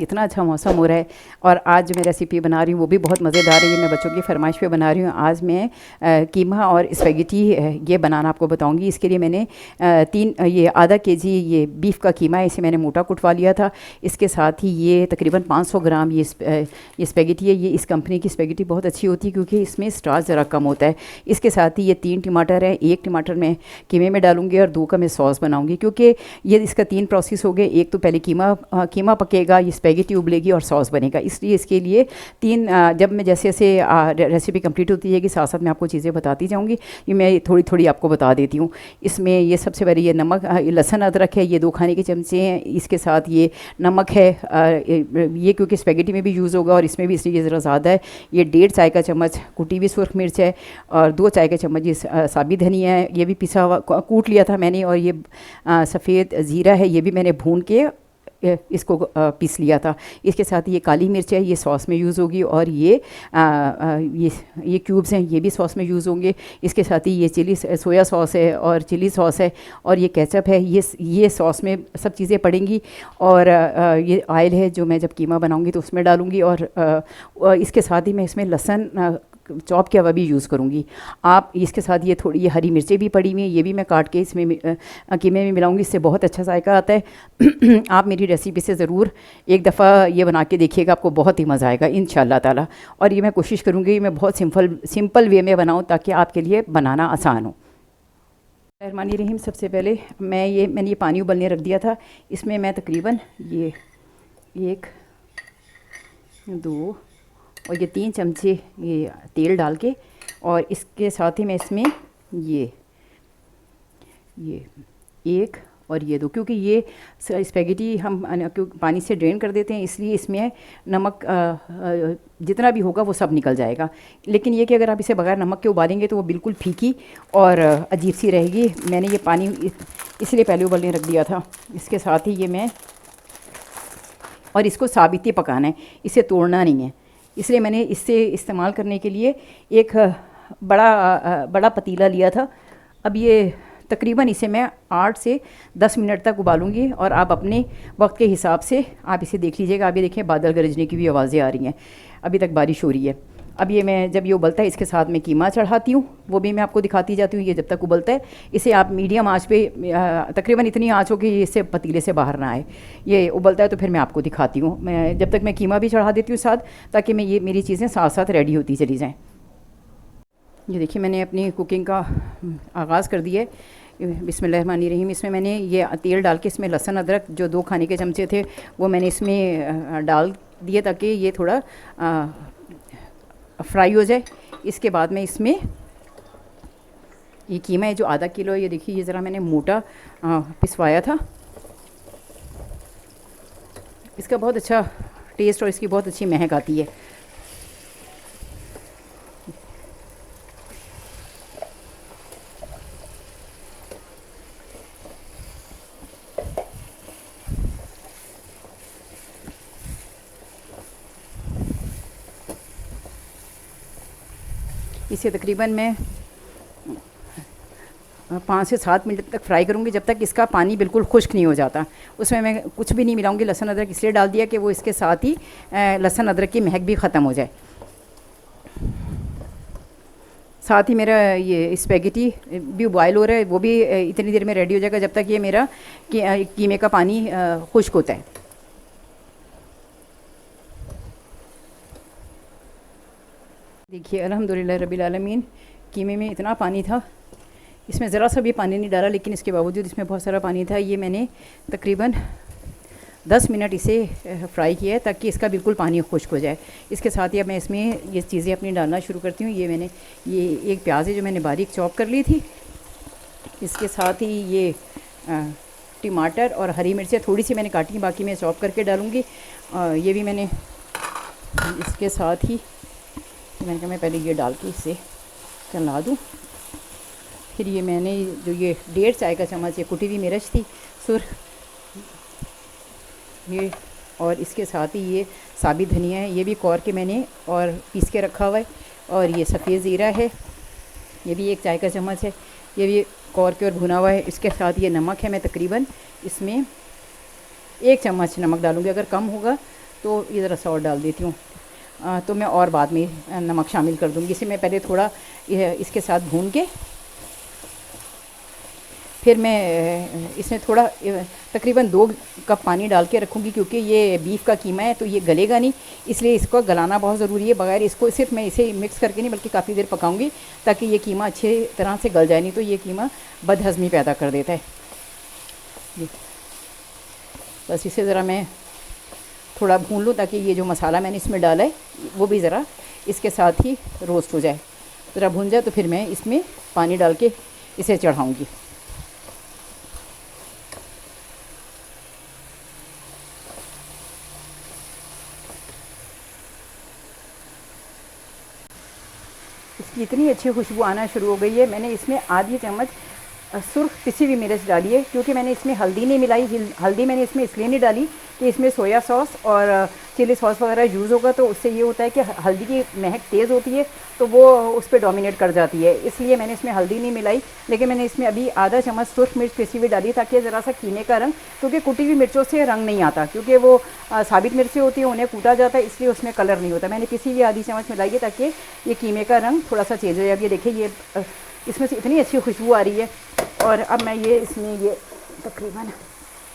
आज इतना अच्छा मौसम हो रहा है और आज जो मैं रेसिपी बना रही हूँ वो भी बहुत मज़ेदार है। ये मैं बच्चों की फरमाइश पे बना रही हूँ। आज मैं कीमा और स्पेगेटी ये बनाना आपको बताऊँगी। इसके लिए मैंने ये आधा केजी ये बीफ का कीमा है, इसे मैंने मोटा कुटवा लिया था। इसके साथ ही ये तकरीबन 500 ग्राम ये स्पेगेटी है। ये इस कंपनी की स्पेगेटी बहुत अच्छी होती है क्योंकि इसमें स्टार्च ज़रा कम होता है। इसके साथ ही ये 3 टमाटर है, 1 टमाटर मैं कीमे में डालूंगी और 2 का मैं सॉस बनाऊंगी क्योंकि ये इसका 3 प्रोसेस हो गए। एक तो पहले कीमा पकेगा, ये स्पेगेटी उबलेगी और सॉस बनेगा। इसलिए इसके लिए 3 जब मैं जैसे जैसे रेसिपी कंप्लीट होती है कि साथ साथ मैं आपको चीज़ें बताती जाऊँगी। ये मैं थोड़ी थोड़ी आपको बता देती हूँ। इसमें ये सबसे पहले ये नमक, लहसुन अदरक है, ये 2 खाने के चमचे हैं। इसके साथ ये नमक है, ये क्योंकि स्पेगेटी में भी यूज़ होगा और इसमें भी इसलिए ज़रा ज़्यादा है। ये 1.5 चाय का चम्मच कुटी हुई सुरख मिर्च है और 2 चाय के चम्मच ये साबित धनिया है, ये भी पिसा हुआ कूट लिया था मैंने। और ये सफ़ेद ज़ीरा है, ये भी मैंने भून के इसको पीस लिया था। इसके साथ ये काली मिर्च है, ये सॉस में यूज़ होगी। और ये क्यूब्स हैं, ये भी सॉस में यूज़ होंगे। इसके साथ ही ये सोया सॉस है और चिली सॉस है और ये केचप है, ये सॉस में सब चीज़ें पड़ेंगी। और ये ऑयल है जो मैं जब कीमा बनाऊंगी तो उसमें डालूंगी। और इसके साथ ही मैं इसमें लहसुन चॉप किया हुआ भी यूज़ करूँगी। आप इसके साथ ये थोड़ी ये हरी मिर्चें भी पड़ी हुई हैं, ये भी मैं काट के इसमें कीमे में मिलाऊंगी। इससे बहुत अच्छा जायका आता है। आप मेरी रेसिपी से ज़रूर एक दफ़ा ये बना के देखिएगा, आपको बहुत ही मज़ा आएगा इंशाल्लाह ताला। और ये मैं कोशिश करूँगी मैं बहुत सिंपल वे में बनाऊँ ताकि आपके लिए बनाना आसान हो। रहमानी रहीम, सबसे पहले मैंने ये पानी उबलने रख दिया था। इसमें मैं तकरीबन ये 1 2 और ये 3 चमचे ये तेल डाल के, और इसके साथ ही मैं इसमें ये 1 और ये 2, क्योंकि ये स्पेगेटी हम पानी से ड्रेन कर देते हैं, इसलिए इसमें नमक जितना भी होगा वो सब निकल जाएगा। लेकिन ये कि अगर आप इसे बगैर नमक के उबालेंगे तो वो बिल्कुल फीकी और अजीब सी रहेगी। मैंने ये पानी इसलिए पहले उबलने रख दिया था। इसके साथ ही ये मैं, और इसको साबित ही पकाना है, इसे तोड़ना नहीं है। इसलिए मैंने इससे इस्तेमाल करने के लिए एक बड़ा पतीला लिया था। अब ये तकरीबन इसे मैं 8 से 10 मिनट तक उबालूंगी। और आप अपने वक्त के हिसाब से आप इसे देख लीजिएगा। अभी देखिए बादल गरजने की भी आवाज़ें आ रही हैं, अभी तक बारिश हो रही है। अब ये मैं जब ये उबलता है इसके साथ मैं कीमा चढ़ाती हूँ, वो भी मैं आपको दिखाती जाती हूँ। ये जब तक उबलता है इसे आप मीडियम आंच पे, तकरीबन इतनी आंच हो कि इससे पतीले से बाहर ना आए। ये उबलता है तो फिर मैं आपको दिखाती हूँ। मैं जब तक मैं कीमा भी चढ़ा देती हूँ साथ, ताकि मैं ये मेरी चीज़ें साथ साथ रेडी होती चली जाएँ। ये देखिए मैंने अपनी कुकिंग का आगाज़ कर दिया है। बिस्मिल्लाहिर्रहमानिर्रहीम। इसमें मैंने ये तेल डाल के इसमें लहसुन अदरक जो 2 खाने के चमचे थे वो मैंने इसमें डाल दिए ताकि ये थोड़ा फ्राई हो जाए। इसके बाद मैं इसमें ये कीमा है जो आधा किलो है, ये देखिए ये ज़रा मैंने मोटा पिसवाया था। इसका बहुत अच्छा टेस्ट और इसकी बहुत अच्छी महक आती है। इसे तकरीबन मैं 5 से 7 मिनट तक फ्राई करूँगी, जब तक इसका पानी बिल्कुल खुश्क नहीं हो जाता। उसमें मैं कुछ भी नहीं मिलाऊंगी। लहसुन अदरक इसलिए डाल दिया कि वो इसके साथ ही लहसुन अदरक की महक भी ख़त्म हो जाए। साथ ही मेरा ये स्पेगेटी भी बॉयल हो रहा है, वो भी इतनी देर में रेडी हो जाएगा जब तक ये मेरा कीमे का पानी खुश्क होता है। देखिए अल्हम्दुलिल्लाह रब्बिल आलमीन, कीमे में इतना पानी था, इसमें ज़रा सा भी पानी नहीं डाला, लेकिन इसके बावजूद इसमें बहुत सारा पानी था। ये मैंने तकरीबन 10 मिनट इसे फ्राई किया है ताकि इसका बिल्कुल पानी खुश्क हो जाए। इसके साथ ही अब मैं इसमें ये चीज़ें अपनी डालना शुरू करती हूँ। ये एक प्याज है जो मैंने बारीक चॉप कर ली थी। इसके साथ ही ये टमाटर और हरी मिर्चें थोड़ी सी मैंने काटी, बाकी मैं चॉप करके डालूँगी। ये भी मैंने इसके साथ ही मैंने कहा मैं पहले ये डाल के इसे चला दूँ। फिर ये मैंने जो ये 1.5 चाय का चम्मच ये कुटी हुई मिर्च थी सुर्ख, ये, और इसके साथ ही ये साबित धनिया है, ये भी कौर के मैंने और पीस के रखा हुआ है। और ये सफ़ेद ज़ीरा है, ये भी 1 चाय का चम्मच है, ये भी कौर के और भुना हुआ है। इसके साथ ये नमक है, मैं तकरीबन इसमें 1 चम्मच नमक डालूँगी। अगर कम होगा तो ये ज़रा सा और डाल देती हूँ। तो मैं और बाद में नमक शामिल कर दूँगी। इसे मैं पहले थोड़ा इसके साथ भून के फिर मैं इसमें थोड़ा तकरीबन 2 कप पानी डाल के रखूँगी, क्योंकि ये बीफ का कीमा है तो ये गलेगा नहीं, इसलिए इसको गलाना बहुत ज़रूरी है। बगैर इसको सिर्फ मैं इसे मिक्स करके नहीं बल्कि काफ़ी देर पकाऊंगी ताकि ये कीमा अच्छे तरह से गल जाए, नहीं तो ये कीमा बदहज़मी पैदा कर देता है। बस इसे ज़रा मैं थोड़ा भून लूँ ताकि ये जो मसाला मैंने इसमें डाला है वो भी ज़रा इसके साथ ही रोस्ट हो जाए। ज़रा भून जाए तो फिर मैं इसमें पानी डाल के इसे चढ़ाऊँगी। इसकी इतनी अच्छी खुशबू आना शुरू हो गई है। मैंने इसमें आधी चम्मच सुर्ख पिसी हुई मिर्च डाली है, क्योंकि मैंने इसमें हल्दी नहीं मिलाई। हल्दी मैंने इसमें इसलिए नहीं डाली कि इसमें सोया सॉस और चिली सॉस वगैरह यूज़ होगा, तो उससे ये होता है कि हल्दी की महक तेज़ होती है तो वो उस पर डोमिनेट कर जाती है, इसलिए मैंने इसमें हल्दी नहीं मिलाई। लेकिन मैंने इसमें अभी आधा चम्मच सुर्ख मिर्च पिसी हुई डाली ताकि ज़रा सा कीमे का रंग, क्योंकि कुटी हुई मिर्चों से रंग नहीं आता, क्योंकि वो साबित मिर्चें होती हैं उन्हें कूटा जाता है, इसलिए उसमें कलर नहीं होता। मैंने पिसी हुई आधी चम्मच मिलाई है ताकि ये कीमे का रंग थोड़ा सा चेंज हो जाए। अब ये देखिए ये इसमें से इतनी अच्छी खुशबू आ रही है। और अब मैं ये इसमें ये तकरीबन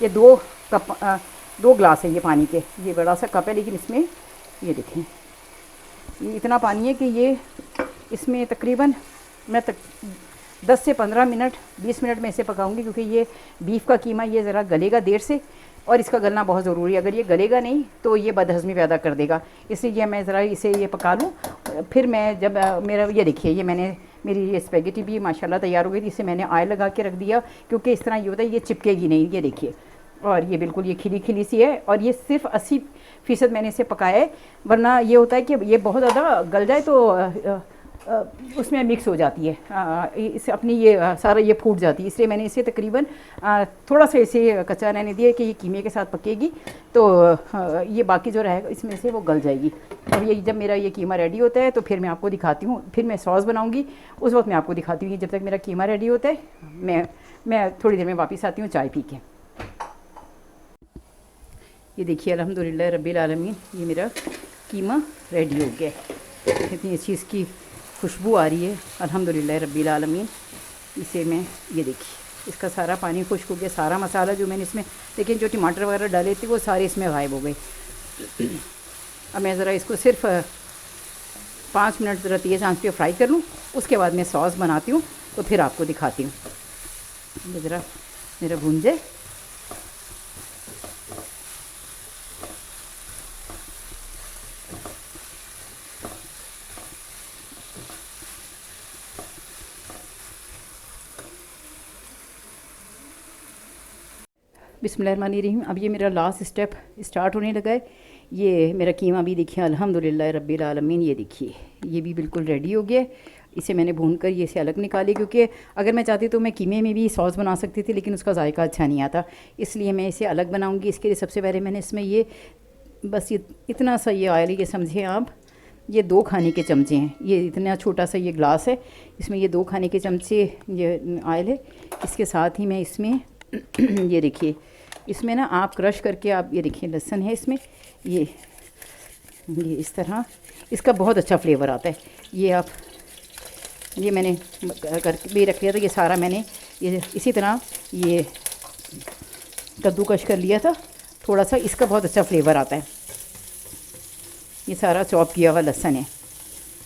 ये 2 गिलास है ये पानी के, ये बड़ा सा कप है, लेकिन इसमें ये देखें ये इतना पानी है कि ये इसमें तकरीबन मैं 10 से 15 मिनट 20 मिनट में इसे पकाऊंगी, क्योंकि ये बीफ का कीमा ये ज़रा गलेगा देर से और इसका गलना बहुत ज़रूरी है। अगर ये गलेगा नहीं तो ये बदहज़मी पैदा कर देगा, इसलिए मैं ज़रा इसे ये पका लूँ। फिर मैं जब मेरा ये देखिए ये मेरी ये स्पैगेटी भी माशाल्लाह तैयार हो गई थी। इसे मैंने ऑयल लगा के रख दिया, क्योंकि इस तरह ये होता है ये चिपकेगी नहीं। ये देखिए, और ये बिल्कुल ये खिली खिली सी है, और ये सिर्फ 80% मैंने इसे पकाया है, वरना ये होता है कि ये बहुत ज़्यादा गल जाए तो उसमें मिक्स हो जाती है, इसे अपनी ये सारा ये फूट जाती है। इसलिए मैंने इसे तकरीबन थोड़ा सा इसे कच्चा रहने दिया कि ये कीमे के साथ पकेगी तो ये बाकी जो रहेगा इसमें से वो गल जाएगी। अब ये जब मेरा ये कीमा रेडी होता है तो फिर मैं आपको दिखाती हूँ, फिर मैं सॉस बनाऊँगी, उस वक्त मैं आपको दिखाती हूँ। जब तक मेरा कीमा रेडी होता है मैं थोड़ी देर में वापस आती हूँ चाय पी के। ये देखिए अल्हम्दुलिल्लाह रब्बिल आलमीन, ये मेरा कीमा रेडी हो गया। इतनी अच्छी इसकी खुशबू आ रही है अल्हम्दुलिल्लाह रब्बिल आलमीन। इसे मैं ये देखिए इसका सारा पानी खुश्क हो गया, सारा मसाला जो मैंने इसमें लेकिन जो टमाटर वगैरह डाले थे वो सारे इसमें गायब हो गए। अब मैं ज़रा इसको सिर्फ 5 मिनट ज़रा तेज़ आंच पे फ्राई कर लूँ, उसके बाद मैं सॉस बनाती हूँ तो फिर आपको दिखाती हूँ। ज़रा मेरा भून जाए। बिस्मिल्लाहिर्रहमानिर्रहीम। अब ये मेरा लास्ट स्टेप स्टार्ट होने लगा है। ये मेरा कीमा भी देखिए अल्हम्दुलिल्लाह रब्बिल आलमीन, ये देखिए ये भी बिल्कुल रेडी हो गया। इसे मैंने भून कर ये इसे अलग निकाली, क्योंकि अगर मैं चाहती तो मैं कीमे में भी सॉस बना सकती थी, लेकिन उसका जायका अच्छा नहीं आता, इसलिए मैं इसे अलग बनाऊँगी। इसके लिए सबसे पहले मैंने इसमें ये बस ये इतना सा ये ऑयल, ये समझें आप ये 2 खाने के चमचे हैं, ये इतना छोटा सा ये ग्लास है, इसमें ये 2 खाने के चमचे ये ऑयल है। इसके साथ ही मैं इसमें ये देखिए इसमें ना आप क्रश करके आप ये देखिए लहसुन है इसमें, ये इस तरह इसका बहुत अच्छा फ्लेवर आता है। ये आप ये मैंने करके भी रख लिया था, ये सारा मैंने ये इसी तरह ये कद्दूकश कर लिया था थोड़ा सा, इसका बहुत अच्छा फ्लेवर आता है। ये सारा चॉप किया हुआ लहसुन है,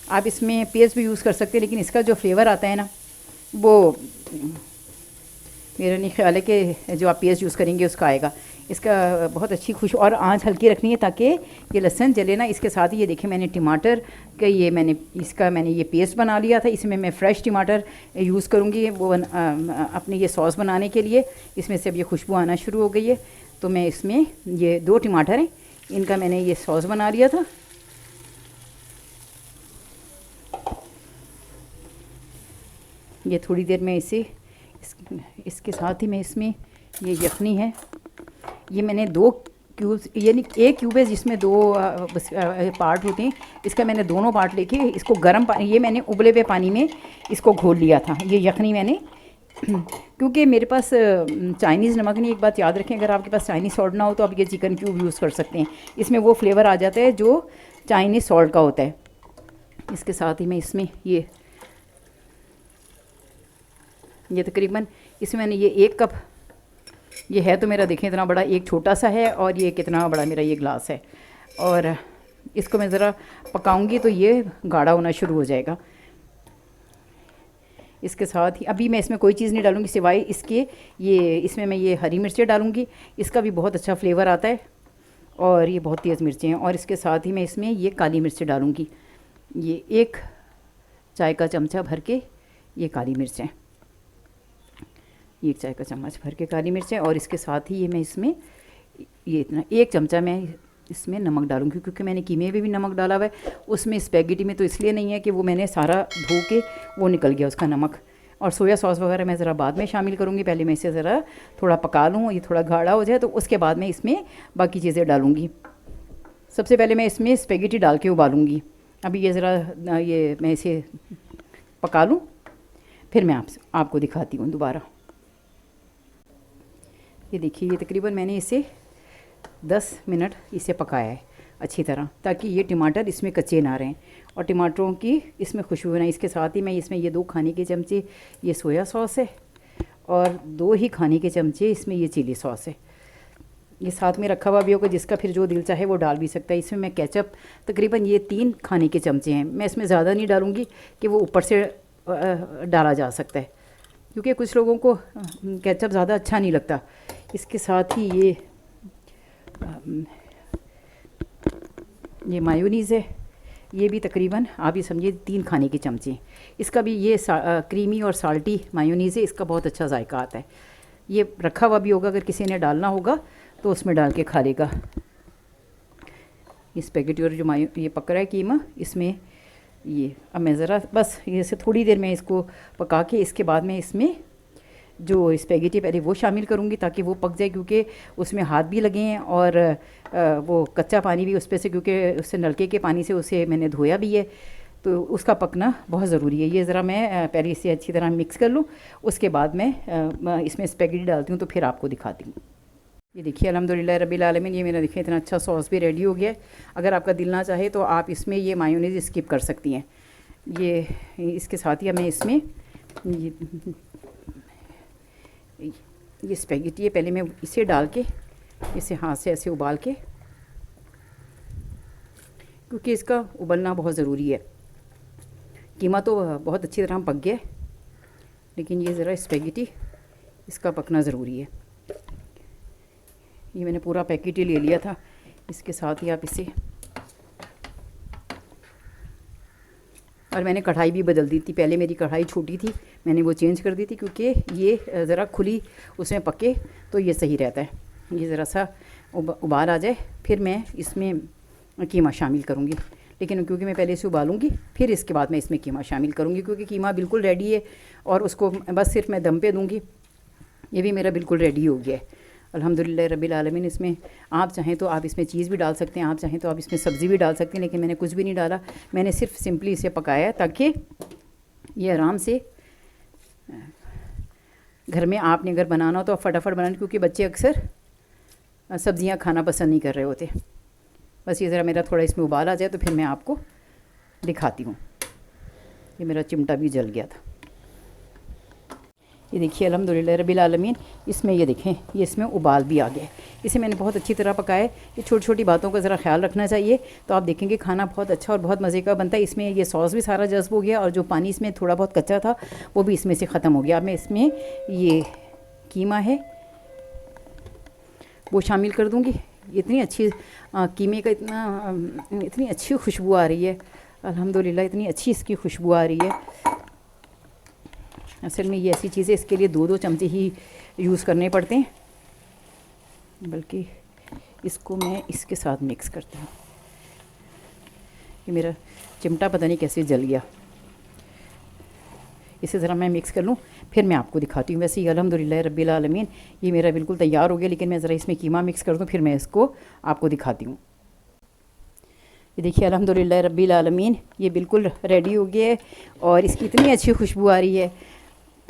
आप इसमें पेस्ट भी यूज़ कर सकते हैं, लेकिन इसका जो फ्लेवर आता है ना वो मेरा नहीं ख्याल है कि जो आप पेस्ट यूज़ करेंगे उसका आएगा। इसका बहुत अच्छी खुश और आंच हल्की रखनी है ताकि ये लहसुन जले ना। इसके साथ ही ये देखिए मैंने टमाटर का मैंने ये पेस्ट बना लिया था, इसमें मैं फ़्रेश टमाटर यूज़ करूँगी वो अपने ये सॉस बनाने के लिए। इसमें से अब ये खुशबू आना शुरू हो गई है, तो मैं इसमें ये 2 टमाटर हैं, इनका मैंने ये सॉस बना लिया था। ये थोड़ी देर में इसके साथ ही मैं इसमें ये यखनी है, ये मैंने 2 क्यूब्स यानी 1 क्यूब है जिसमें 2 पार्ट होते हैं, इसका मैंने दोनों पार्ट लेके इसको गर्म पानी ये मैंने उबले हुए पानी में इसको घोल लिया था। ये यखनी मैंने क्योंकि मेरे पास चाइनीज़ नमक नहीं, एक बात याद रखें, अगर आपके पास चाइनीज़ सॉल्ट ना हो तो आप ये चिकन क्यूब यूज़ कर सकते हैं, इसमें वो फ्लेवर आ जाता है जो चाइनीज़ सॉल्ट का होता है। इसके साथ ही मैं इसमें ये तकरीबन इसमें मैंने ये 1 कप, ये है तो मेरा देखें इतना बड़ा, एक छोटा सा है और ये कितना बड़ा मेरा ये ग्लास है, और इसको मैं ज़रा पकाऊंगी तो ये गाढ़ा होना शुरू हो जाएगा। इसके साथ ही अभी मैं इसमें कोई चीज़ नहीं डालूंगी सिवाय इसके, ये इसमें मैं ये हरी मिर्चें डालूंगी, इसका भी बहुत अच्छा फ्लेवर आता है और ये बहुत तेज़ मिर्चें हैं। और इसके साथ ही मैं इसमें ये काली मिर्चें डालूंगी, ये 1 चाय का चमचा भर के ये काली मिर्चें, 1 चाय का चम्मच भर के काली मिर्चें। और इसके साथ ही ये मैं इसमें ये इतना 1 चमचा मैं इसमें नमक डालूंगी, क्योंकि मैंने कीमे में भी नमक डाला हुआ है, उसमें स्पैगेटी में तो इसलिए नहीं है कि वो मैंने सारा धो के वो निकल गया उसका नमक। और सोया सॉस वगैरह मैं ज़रा बाद में शामिल करूँगी, पहले मैं इसे ज़रा थोड़ा पका लूँ, ये थोड़ा गाढ़ा हो जाए तो उसके बाद मैं इसमें बाकी चीज़ें डालूँगी। सबसे पहले मैं इसमें स्पैगेटी डाल के उबालूँगी। अभी ये ज़रा ये मैं इसे पका लूँ, फिर मैं आपको दिखाती हूँ दोबारा। ये देखिए, ये तकरीबन मैंने इसे 10 मिनट इसे पकाया है अच्छी तरह, ताकि ये टमाटर इसमें कच्चे ना रहें और टमाटरों की इसमें खुशबू बनाए। इसके साथ ही मैं इसमें ये 2 खाने के चमचे ये सोया सॉस है और 2 ही खाने के चमचे इसमें ये चिली सॉस है। ये साथ में रखा हुआ भी होगा, जिसका फिर जो दिल चाहे वो डाल भी सकता है। इसमें मैं केचप तकरीबन ये 3 खाने के चमचे हैं, मैं इसमें ज़्यादा नहीं डालूँगी कि वो ऊपर से डाला जा सकता है, क्योंकि कुछ लोगों को केचप ज़्यादा अच्छा नहीं लगता। इसके साथ ही ये मायोनीज़ है, ये भी तकरीबन आप ये समझिए 3 खाने के चमचे। इसका भी ये क्रीमी और साल्टी मायोनीज़ है, इसका बहुत अच्छा जायका आता है। ये रखा हुआ भी होगा, अगर किसी ने डालना होगा तो उसमें डाल के खा लेगा। ये स्पैगेटी और जो ये पक रहा है कीमा, इसमें ये अब मैं ज़रा बस ये से थोड़ी देर में इसको पका के इसके बाद में इसमें जो स्पैगेटी पहले वो शामिल करूँगी ताकि वो पक जाए, क्योंकि उसमें हाथ भी लगे हैं और वो कच्चा पानी भी उस पर से, क्योंकि उससे नलके के पानी से उसे मैंने धोया भी है, तो उसका पकना बहुत ज़रूरी है। ये ज़रा मैं पहले इसे अच्छी तरह मिक्स कर लूँ, उसके बाद मैं इसमें स्पैगेटी डालती हूँ तो फिर आपको दिखाती हूँ। ये देखिए अल्हम्दुलिल्लाह रब्बिल आलमीन, ये मेरा देखिए इतना अच्छा सॉस भी रेडी हो गया है। अगर आपका दिल ना चाहे तो आप इसमें ये मायोनीज़ स्किप कर सकती हैं। ये इसके साथ ही हमें इसमें ये स्पैगेटी है, पहले मैं इसे डाल के इसे हाथ से ऐसे उबाल के, क्योंकि इसका उबलना बहुत ज़रूरी है। कीमा तो बहुत अच्छी तरह पक गया, लेकिन ये ज़रा स्पैगेटी इसका पकना ज़रूरी है। ये मैंने पूरा पैकेट ही ले लिया था। इसके साथ ही आप इसे, और मैंने कढ़ाई भी बदल दी थी, पहले मेरी कढ़ाई छोटी थी, मैंने वो चेंज कर दी थी, क्योंकि ये ज़रा खुली उसमें पके तो ये सही रहता है। ये ज़रा सा उबाल आ जाए फिर मैं इसमें कीमा शामिल करूँगी, लेकिन क्योंकि मैं पहले इसे उबालूँगी फिर इसके बाद मैं इसमें कीमा शामिल करूँगी, क्योंकि कीमा बिल्कुल रेडी है और उसको बस सिर्फ मैं दम पे दूँगी। ये भी मेरा बिल्कुल रेडी हो गया है अल्हम्दुलिल्लाह रब्बिल आलमीन। इसमें आप चाहें तो आप इसमें चीज़ भी डाल सकते हैं, आप चाहें तो आप इसमें सब्ज़ी भी डाल सकते हैं, लेकिन मैंने कुछ भी नहीं डाला। मैंने सिर्फ सिंपली इसे पकाया ताकि ये आराम से घर में आपने अगर बनाना हो तो आप फटाफट बनाना, क्योंकि बच्चे अक्सर सब्ज़ियाँ खाना पसंद नहीं कर रहे होते। बस ये ज़रा मेरा थोड़ा इसमें उबाल आ जाए तो फिर मैं आपको दिखाती हूँ। ये मेरा चिमटा भी जल गया था। ये देखिए अल्हम्दुलिल्लाह रब्बिल आलमीन, इसमें ये देखें ये इसमें उबाल भी आ गया है। इसे मैंने बहुत अच्छी तरह पकाया है। ये छोटी छोटी बातों का ज़रा ख्याल रखना चाहिए, तो आप देखेंगे खाना बहुत अच्छा और बहुत मज़े का बनता है। इसमें ये सॉस भी सारा जज्ब हो गया और जो पानी इसमें थोड़ा बहुत कच्चा था वो भी इसमें से ख़त्म हो गया। अब मैं इसमें ये कीमा है वो शामिल कर दूँगी। इतनी अच्छी कीमे का इतनी अच्छी खुशबू आ रही है अल्हम्दुलिल्लाह, इतनी अच्छी इसकी खुशबू आ रही है। असल में ये ऐसी चीज़ें इसके लिए 2-2 चमचे ही यूज़ करने पड़ते हैं, बल्कि इसको मैं इसके साथ मिक्स करती हूँ। ये मेरा चिमटा पता नहीं कैसे जल गया, इसे ज़रा मैं मिक्स कर लूँ फिर मैं आपको दिखाती हूँ। वैसे ही अल्हम्दुलिल्लाह रब्बिल आलमीन ये मेरा बिल्कुल तैयार हो गया, लेकिन मैं ज़रा इसमें कीमा मिक्स कर दूँ फिर मैं इसको आपको दिखाती हूँ। ये देखिए अल्हम्दुलिल्लाह रब्बिल आलमीन ये बिल्कुल रेडी हो गया है और इसकी इतनी अच्छी खुशबू आ रही है।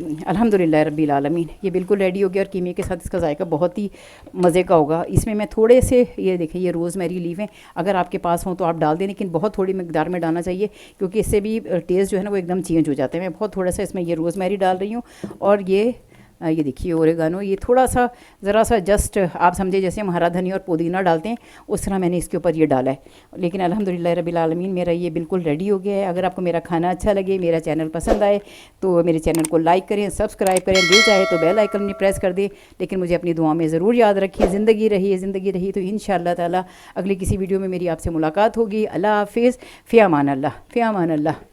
अल्हम्दुलिल्लाह रब्बिल आलमीन, ये बिल्कुल रेडी हो गया और कीमे के साथ इसका जायका बहुत ही मज़े का होगा। इसमें मैं थोड़े से, ये देखिए ये रोज़मेरी लीफ हैं, अगर आपके पास हो तो आप डाल दें, लेकिन बहुत थोड़ी मकदार में डालना चाहिए क्योंकि इससे भी टेस्ट जो है ना वो एकदम चेंज हो जाता है। मैं बहुत थोड़ा सा इसमें ये रोज़मेरी डाल रही हूँ और ये देखिए ओरेगानो, ये थोड़ा सा ज़रा सा जस्ट आप समझे जैसे हम हरा धनिया और पुदीना डालते हैं उस तरह मैंने इसके ऊपर ये डाला है। लेकिन अल्हम्दुलिल्लाह रब्बिल आलमीन मेरा ये बिल्कुल रेडी हो गया है। अगर आपको मेरा खाना अच्छा लगे, मेरा चैनल पसंद आए तो मेरे चैनल को लाइक करें, सब्सक्राइब करें, दिल चाहे तो बेल आइकन में प्रेस कर दें। लेकिन मुझे अपनी दुआ में ज़रूर याद रखिए। ज़िंदगी रही तो इंशाअल्लाह ताला अगली किसी वीडियो में मेरी आपसे मुलाकात होगी। अल्लाह हाफ़िज़, फ़ी अमान अल्लाह, फ़ी अमान अल्लाह।